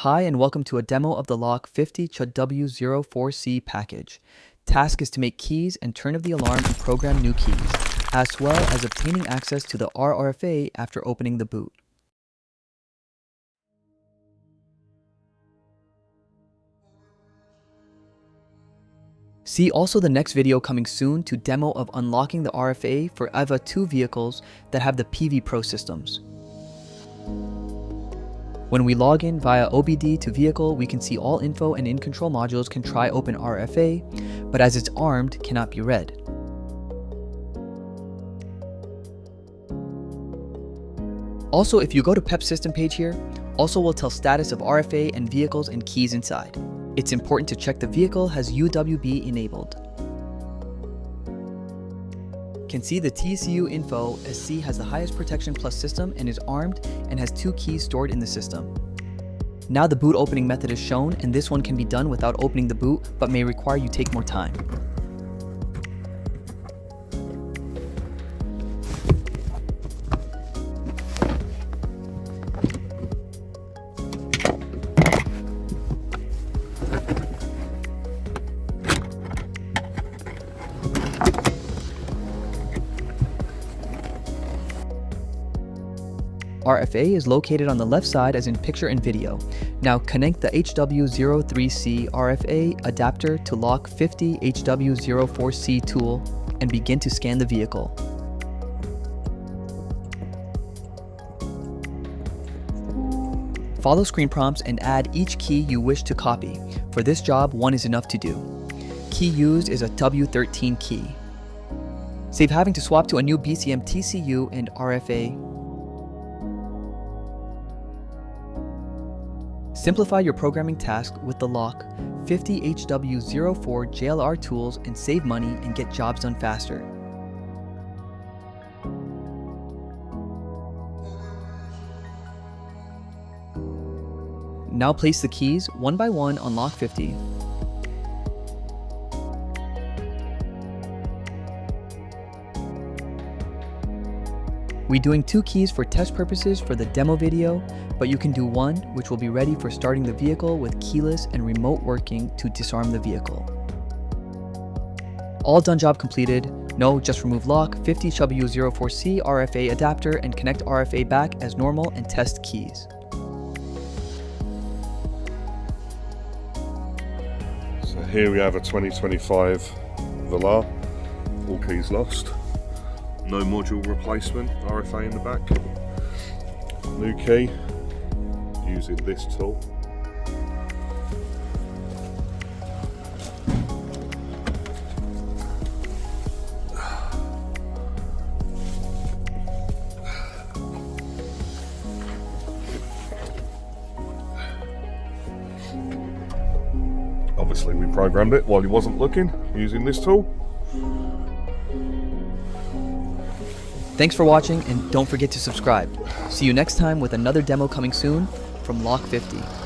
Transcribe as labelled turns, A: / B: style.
A: Hi and welcome to a demo of the Lock50 HW04C package. Task is to make keys and turn off the alarm and program new keys, as well as obtaining access to the RFA after opening the boot. See also the next video coming soon to demo of unlocking the RFA for EVA 2 vehicles that have the PV Pro systems. When we log in via OBD to vehicle, we can see all info and in-control modules can try open RFA, but as it's armed, cannot be read. Also, if you go to PEP system page here, also will tell status of RFA and vehicles and keys inside. It's important to check the vehicle has UWB enabled. Can see the TCU info as C has the highest protection plus system and is armed and has 2 keys stored in the system. Now the boot opening method is shown, and this one can be done without opening the boot but may require you take more time. RFA is located on the left side as in picture and video. Now connect the HW03C RFA adapter to Lock50 HW04C tool and begin to scan the vehicle. Follow screen prompts and add each key you wish to copy. For this job, 1 is enough to do. Key used is a W13 key. Save having to swap to a new BCM TCU and RFA. Simplify your programming task with the Lock50 HW04 JLR tools and save money and get jobs done faster. Now place the keys one by one on Lock50. We're doing 2 keys for test purposes for the demo video, but you can do 1 which will be ready for starting the vehicle with keyless and remote working to disarm the vehicle. All done, job completed. No, just remove Lock50 HW04C RFA adapter and connect RFA back as normal and test keys.
B: So here we have a 2025 Velar, all keys lost. No module replacement, RFA in the back. New key, using this tool. Obviously we programmed it while he wasn't looking, using this tool.
A: Thanks for watching and don't forget to subscribe. See you next time with another demo coming soon from Lock50.